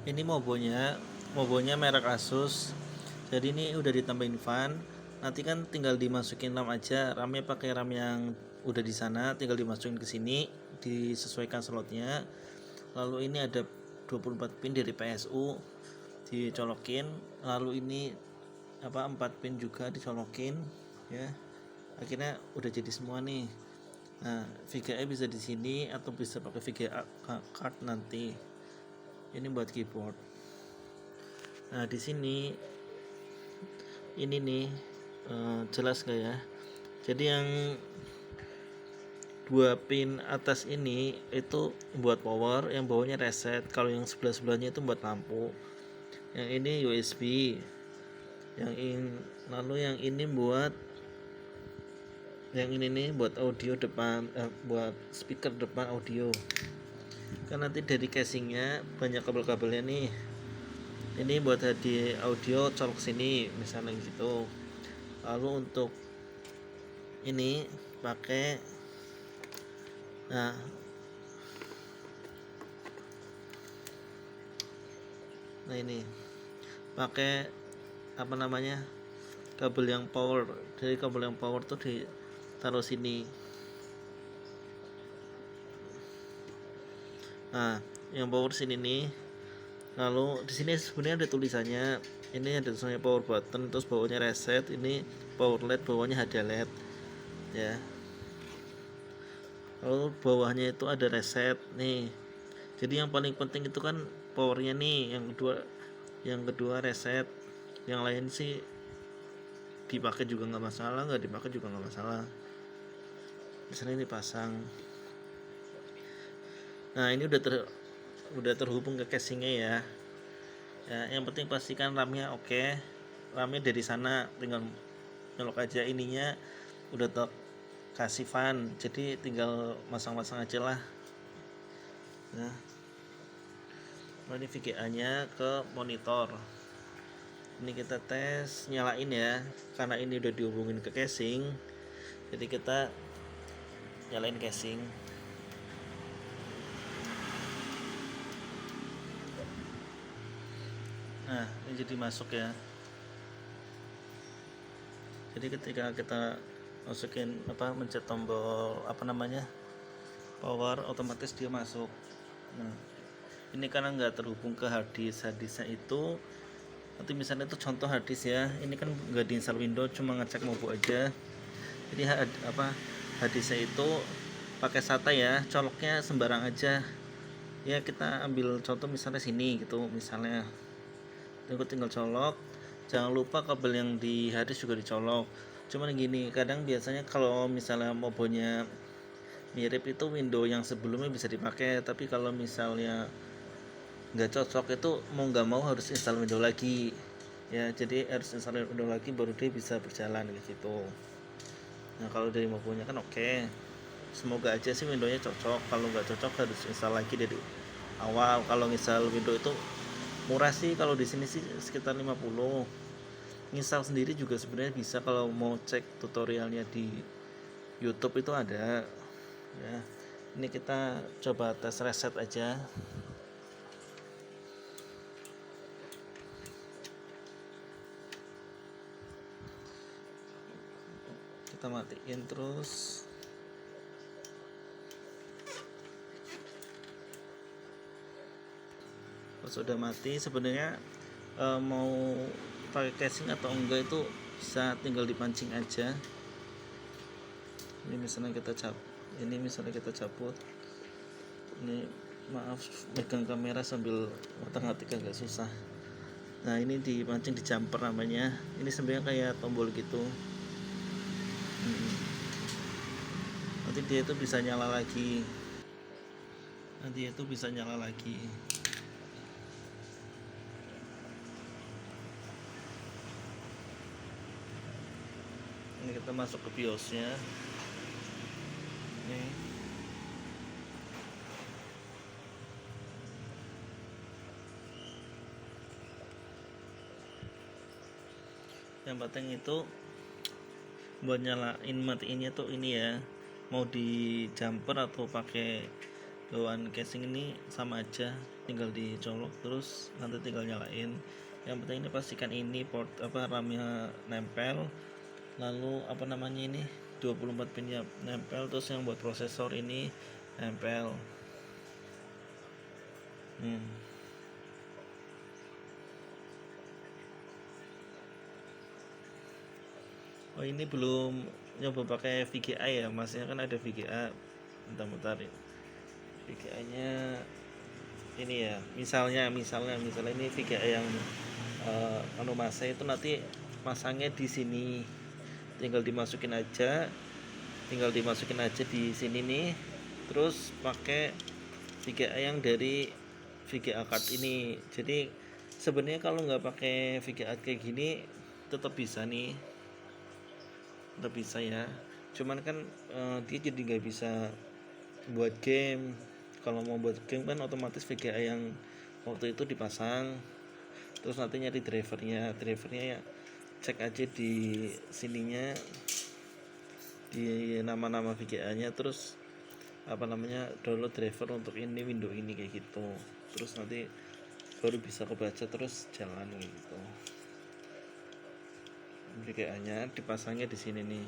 Ini mobonya merek Asus. Jadi ini udah ditambahin fan. Nanti kan tinggal dimasukin RAM aja. RAM-nya pakai RAM yang udah di sana, tinggal dimasukin ke sini, disesuaikan slotnya. Lalu ini ada 24 pin dari PSU dicolokin. Lalu ini 4 pin juga dicolokin ya. Akhirnya udah jadi semua nih. Nah, VGA bisa di sini atau bisa pakai VGA card nanti. Ini buat keyboard. Nah, di sini ini nih jelas gak ya? Jadi yang 2 pin atas ini itu buat power, yang bawahnya reset. Kalau yang sebelah-sebelahnya itu buat lampu. Yang ini USB. Lalu yang ini ini nih buat audio depan, buat speaker depan audio. Kan nanti dari casingnya banyak kabel-kabelnya nih. Ini buat HD audio colok sini misalnya gitu. Lalu untuk ini pakai nah ini pakai kabel yang power. Jadi kabel yang power tuh ditaruh sini. Nah, yang power sini nih. Lalu di sini sebenarnya ada tulisannya. Ini ada tulisannya power button, terus bawahnya reset. Ini power LED, bawahnya HD LED. Ya. Lalu bawahnya itu ada reset nih. Jadi yang paling penting itu kan powernya nih. Yang kedua reset. Yang lain sih dipakai juga nggak masalah, nggak dipakai juga nggak masalah. Misalnya ini pasang. Nah, ini udah terhubung ke casingnya ya. Yang penting pastikan RAM-nya oke. RAM-nya dari sana, tinggal nyolok aja. Ininya udah kasih fan, jadi tinggal masang-masang aja lah. Nah, ini VGA-nya ke monitor. Ini kita tes, nyalain ya, karena ini udah dihubungin ke casing. Jadi kita nyalain casing. Nah, ini jadi masuk ya. Jadi ketika kita masukin mencet tombol power, otomatis dia masuk. Nah, ini karena nggak terhubung ke harddisknya itu. Nanti misalnya itu contoh harddisk ya, ini kan nggak diinstal Windows, cuma ngecek mobo aja. Jadi harddisknya itu pakai SATA ya, coloknya sembarang aja ya. Kita ambil contoh misalnya sini gitu, misalnya aku tinggal colok. Jangan lupa kabel yang di harddisk juga dicolok. Cuman gini, kadang biasanya kalau misalnya mobonya mirip itu window yang sebelumnya bisa dipakai, tapi kalau misalnya nggak cocok itu mau nggak mau harus install window lagi ya. Jadi harus install window lagi baru dia bisa berjalan gitu. Nah, kalau dari mobonya kan oke. Semoga aja sih windownya cocok. Kalau nggak cocok harus install lagi dari awal. Kalau install window itu murah sih, kalau di sini sih sekitar 50. Install sendiri juga sebenarnya bisa, kalau mau cek tutorialnya di YouTube itu ada ya. Ini kita coba tes reset aja. Kita matiin terus. Pas sudah mati sebenarnya mau pakai casing atau enggak itu bisa tinggal dipancing aja. Ini misalnya kita cabut. Ini maaf, megang kamera sambil ngotak-ngatik agak susah. Nah, ini dipancing di jumper namanya. Ini sebenarnya kayak tombol gitu. Nanti dia itu bisa nyala lagi. Ini kita masuk ke BIOS-nya. Ini. Yang penting itu buat nyalain matiinnya tuh ini ya, mau di jumper atau pakai bawaan casing ini sama aja, tinggal dicolok terus nanti tinggal nyalain. Yang penting ini pastikan ini port RAM-nya nempel, lalu ini 24 pinnya nempel, terus yang buat prosesor ini nempel. Oh ini belum nyoba pakai VGA ya, masnya kan ada VGA, bentar ya. VGA nya ini ya, misalnya ini VGA yang masnya itu nanti masangnya di sini, tinggal dimasukin aja di sini nih, terus pakai VGA yang dari VGA card ini. Jadi sebenarnya kalau nggak pakai VGA kayak gini tetap bisa nih, tetap bisa ya, cuman kan dia jadi nggak bisa buat game. Kalau mau buat game kan otomatis VGA yang waktu itu dipasang, terus nanti nyari drivernya ya cek aja di sininya, di nama-nama VGA nya, terus download driver untuk ini window ini kayak gitu, terus nanti baru bisa kebaca terus jalan kayak gitu. VGA nya dipasangnya di sini nih,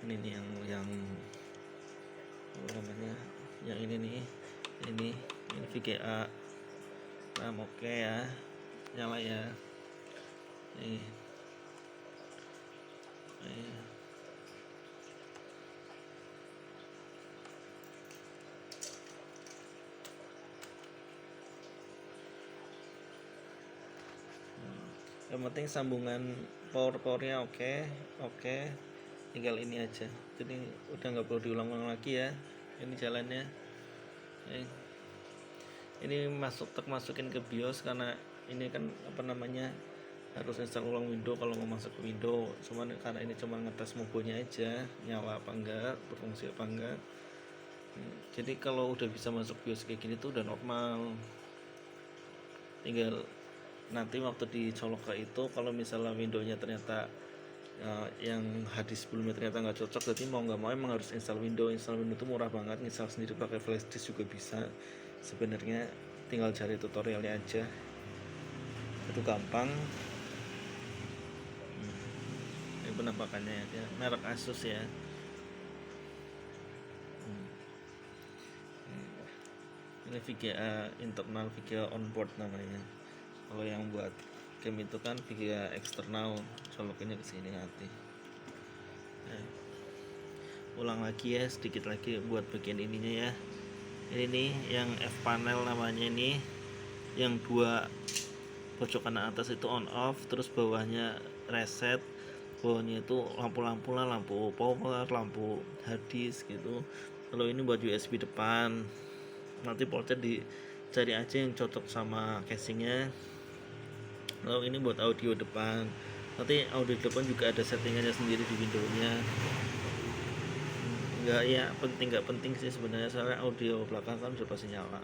ini nih yang yang ini nih, ini VGA RAM. Oke ya, nyala ya nih. Yang penting sambungan powernya oke, tinggal ini aja, jadi udah nggak perlu diulang-ulang lagi ya. Ini jalannya, ini masukin ke BIOS, karena ini kan harus install ulang Windows kalau mau masuk ke Windows. Cuman karena ini cuma ngetes mobonya aja, nyala apa enggak, berfungsi apa enggak. Jadi kalau udah bisa masuk BIOS kayak gini tuh udah normal. Tinggal nanti waktu dicolok ke itu, kalau misalnya Windows-nya ternyata yang hadis sebelumnya ternyata nggak cocok, jadi mau nggak mau emang harus install Windows itu murah banget, install sendiri pakai flash disk juga bisa sebenarnya, tinggal cari tutorialnya aja, itu gampang. Ini penampakannya ya, merek Asus ya. Ini VGA internal, VGA onboard namanya. Kalau yang buat game itu kan VGA eksternal, colokinnya ke sini nanti. Ulang lagi ya, sedikit lagi buat bagian ininya ya. Ini nih yang F panel namanya, ini yang dua pojok kanan atas itu on off, terus bawahnya reset, bawahnya itu lampu-lampu lah, lampu power, lampu harddisk gitu. Kalau ini buat USB depan, nanti portnya dicari aja yang cocok sama casingnya. Kalau ini buat audio depan, nanti audio depan juga ada settingannya sendiri di Windows-nya. Nggak penting sih sebenarnya, soalnya audio belakang kan sudah pasti nyala.